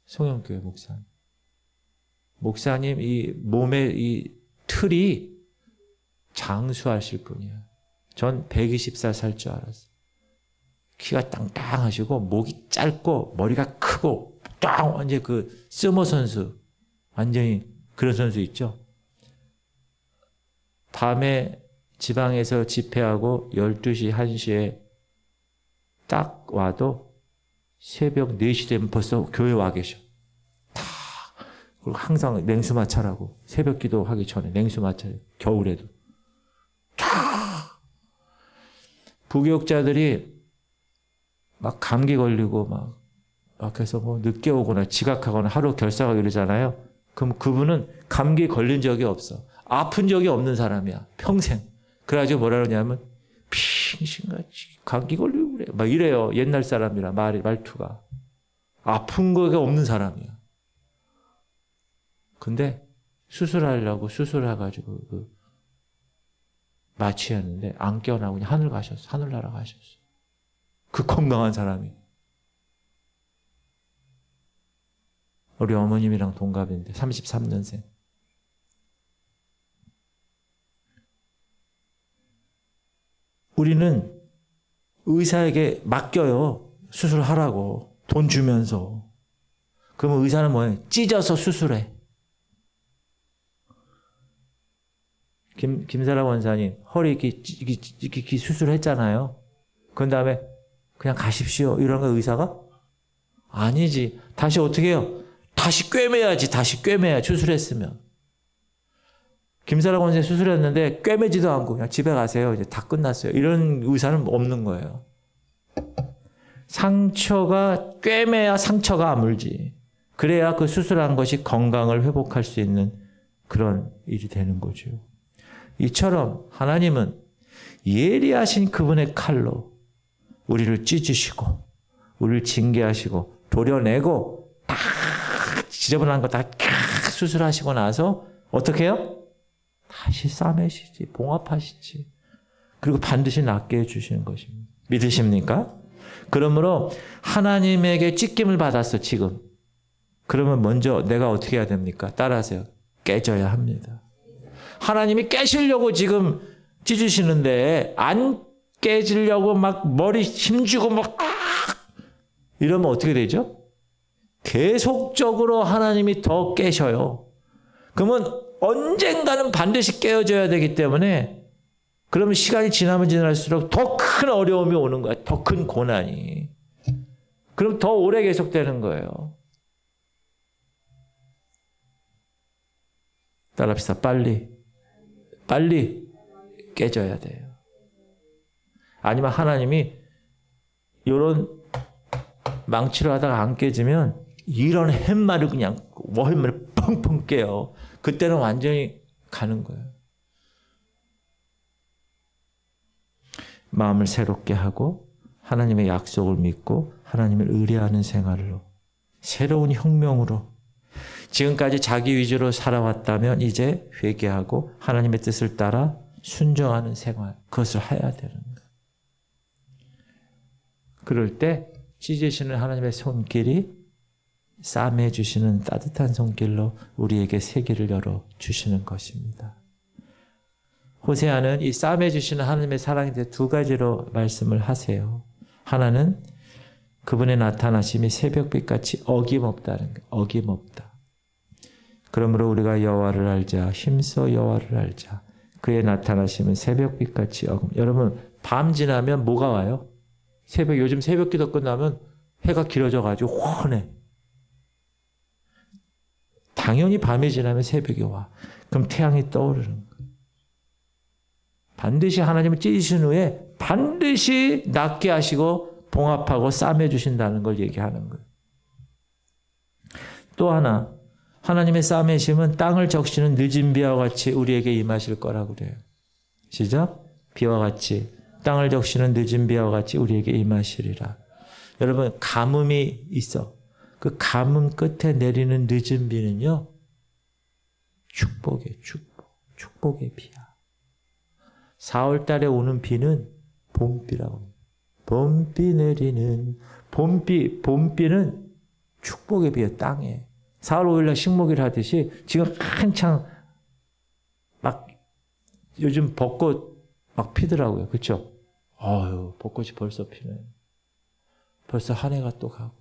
송영교회 목사님. 목사님 이 몸의 이 틀이 장수하실 분이야. 전 120살 살 줄 알았어요. 키가 땅땅하시고 목이 짧고 머리가 크고 딱 완전 그 스모 선수 완전히 그런 선수 있죠. 밤에 지방에서 집회하고 12시, 1시에 딱 와도 새벽 4시 되면 벌써 교회 와 계셔. 다. 그리고 항상 냉수 마찰하고 새벽 기도하기 전에 냉수 마찰. 겨울에도. 다. 부교육자들이 막 감기 걸리고 막 해서 뭐 늦게 오거나 지각하거나 하루 결석하고 이러잖아요. 그럼 그분은 감기 걸린 적이 없어. 아픈 적이 없는 사람이야. 평생. 그래가지고 뭐라 그러냐면 빙신같이 감기 걸리고 그래. 막 이래요. 옛날 사람이라 말투가. 아픈 거가 없는 사람이야. 근데 수술하려고 수술해가지고 마취했는데 안 깨어나고 그냥 하늘 가셨어. 하늘나라 가셨어. 그 건강한 사람이. 우리 어머님이랑 동갑인데 33년생. 우리는 의사에게 맡겨요. 수술하라고. 돈 주면서. 그러면 의사는 뭐예요? 찢어서 수술해. 김사라 원사님 허리 이렇게 수술했잖아요. 그 다음에 그냥 가십시오. 이런 거 의사가? 아니지. 다시 어떻게 해요? 다시 꿰매야지. 다시 꿰매야. 수술했으면. 김사라 원사님 수술했는데 꿰매지도 않고 그냥 집에 가세요. 이제 다 끝났어요. 이런 의사는 없는 거예요. 상처가 꿰매야 상처가 아물지. 그래야 그 수술한 것이 건강을 회복할 수 있는 그런 일이 되는 거죠. 이처럼 하나님은 예리하신 그분의 칼로 우리를 찢으시고 우리를 징계하시고 도려내고 다 지저분한 거 다 수술하시고 나서 어떻게 해요? 다시 싸매시지, 봉합하시지. 그리고 반드시 낫게 해주시는 것입니다. 믿으십니까? 그러므로 하나님에게 찢김을 받았어, 지금. 그러면 먼저 내가 어떻게 해야 됩니까? 따라하세요. 깨져야 합니다. 하나님이 깨시려고 지금 찢으시는데 안 깨지려고 막 머리 힘주고 막 이러면 어떻게 되죠? 계속적으로 하나님이 더 깨셔요. 그러면 언젠가는 반드시 깨어져야 되기 때문에 그러면 시간이 지나면 지날수록 더 큰 어려움이 오는 거야. 더 큰 고난이. 그럼 더 오래 계속되는 거예요. 따라합시다. 빨리 깨져야 돼요. 아니면 하나님이 이런 망치로 하다가 안 깨지면 이런 팻말을 그냥 월말을 펑펑 깨요. 그때는 완전히 가는 거예요. 마음을 새롭게 하고 하나님의 약속을 믿고 하나님을 의뢰하는 생활로, 새로운 혁명으로, 지금까지 자기 위주로 살아왔다면 이제 회개하고 하나님의 뜻을 따라 순종하는 생활, 그것을 해야 되는 거예요. 그럴 때 찢으시는 하나님의 손길이 싸매 주시는 따뜻한 손길로 우리에게 세계를 열어주시는 것입니다. 호세아는 이 싸매 주시는 하나님의 사랑에 대해 두 가지로 말씀을 하세요. 하나는 그분의 나타나심이 새벽빛같이 어김없다는 거예요. 어김없다. 그러므로 우리가 여호와를 알자. 힘써 여호와를 알자. 그의 나타나심은 새벽빛같이 여러분, 밤 지나면 뭐가 와요? 요즘 새벽 기도 끝나면 해가 길어져가지고 훤해. 당연히 밤이 지나면 새벽이 와. 그럼 태양이 떠오르는 거예요. 반드시 하나님을 찢으신 후에 반드시 낫게 하시고 봉합하고 싸매 주신다는 걸 얘기하는 거예요. 또 하나, 하나님의 싸매심은 땅을 적시는 늦은 비와 같이 우리에게 임하실 거라고 그래요. 시작. 비와 같이, 땅을 적시는 늦은 비와 같이 우리에게 임하시리라. 여러분, 가뭄이 있어. 그 가뭄 끝에 내리는 늦은 비는요, 축복의 비야. 4월 달에 오는 비는 봄비라고 합니다. 봄비 내리는, 봄비는 축복의 비예요, 땅에. 4월 5일날 식목일 하듯이 지금 한창 막 요즘 벚꽃 막 피더라고요. 그렇죠? 아유, 벚꽃이 벌써 피네. 벌써 한 해가 또 가고.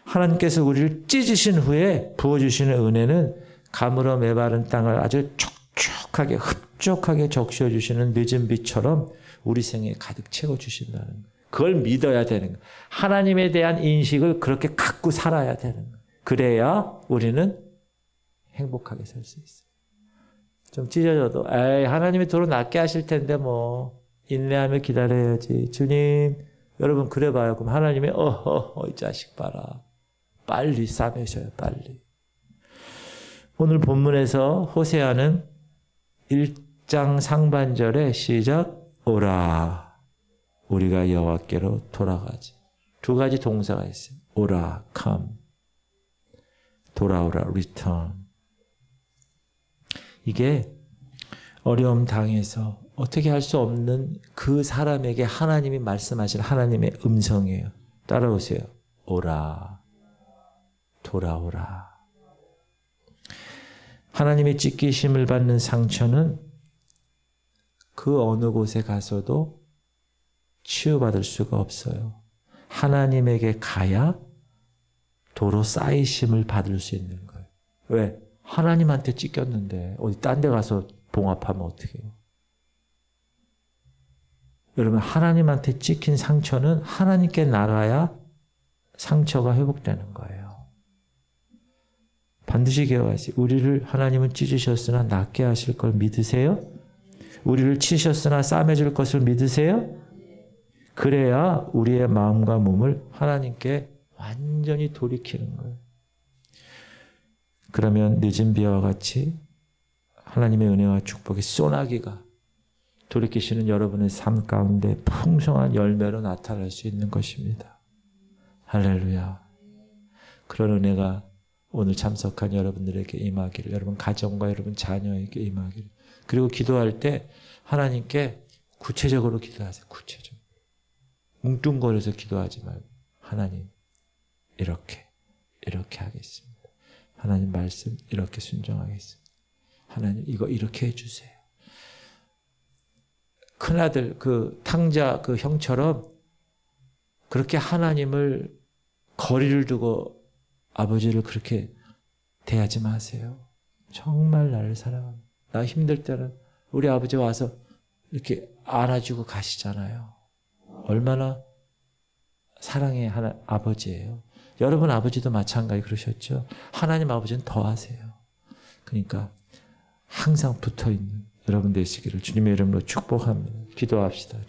하나님께서 우리를 찢으신 후에 부어주시는 은혜는 가물어 메마른 땅을 아주 촉촉하게 흡족하게 적셔주시는 늦은 비처럼 우리 생에 가득 채워주신다는 거예요. 그걸 믿어야 되는 거예요. 하나님에 대한 인식을 그렇게 갖고 살아야 되는 거예요. 그래야 우리는 행복하게 살 수 있어요. 좀 찢어져도 에이, 하나님이 도로 낫게 하실 텐데 뭐 인내하며 기다려야지. 주님, 여러분 그래봐요. 그럼 하나님이 이 자식 봐라. 빨리 싸매셔요. 빨리. 오늘 본문에서 호세아는 1장 상반절에 시작, 오라 우리가 여호와께로 돌아가지. 두 가지 동사가 있어요. 오라, come. 돌아오라, return. 이게 어려움 당해서 어떻게 할 수 없는 그 사람에게 하나님이 말씀하신 하나님의 음성이에요. 따라오세요. 오라, 돌아오라. 하나님의 찢기심을 받는 상처는 그 어느 곳에 가서도 치유받을 수가 없어요. 하나님에게 가야 도로 쌓이심을 받을 수 있는 거예요. 왜? 하나님한테 찢겼는데 어디 딴 데 가서 봉합하면 어떻게 해요? 여러분, 하나님한테 찍힌 상처는 하나님께 나가야 상처가 회복되는 거예요. 반드시 기억하세요. 우리를 하나님은 찢으셨으나 낫게 하실 걸 믿으세요? 우리를 치셨으나 싸매줄 것을 믿으세요? 그래야 우리의 마음과 몸을 하나님께 완전히 돌이키는 거예요. 그러면 늦은 비와 같이 하나님의 은혜와 축복의 소나기가 돌이키시는 여러분의 삶 가운데 풍성한 열매로 나타날 수 있는 것입니다. 할렐루야. 그런 은혜가 오늘 참석한 여러분들에게 임하기를, 여러분 가정과 여러분 자녀에게 임하기를. 그리고 기도할 때 하나님께 구체적으로 기도하세요. 구체적으로. 뭉뚱거려서 기도하지 말고, 하나님 이렇게 하겠습니다. 하나님 말씀 이렇게 순종하겠습니다. 하나님 이거 이렇게 해주세요. 큰아들 그 탕자 그 형처럼 그렇게 하나님을 거리를 두고 아버지를 그렇게 대하지 마세요. 정말 나를 사랑합니다. 나 힘들 때는 우리 아버지 와서 이렇게 안아주고 가시잖아요. 얼마나 사랑의 아버지예요. 여러분 아버지도 마찬가지 그러셨죠. 하나님 아버지는 더 하세요. 그러니까 항상 붙어있는 여러분 되시기를 주님의 이름으로 축복합니다. 기도합시다.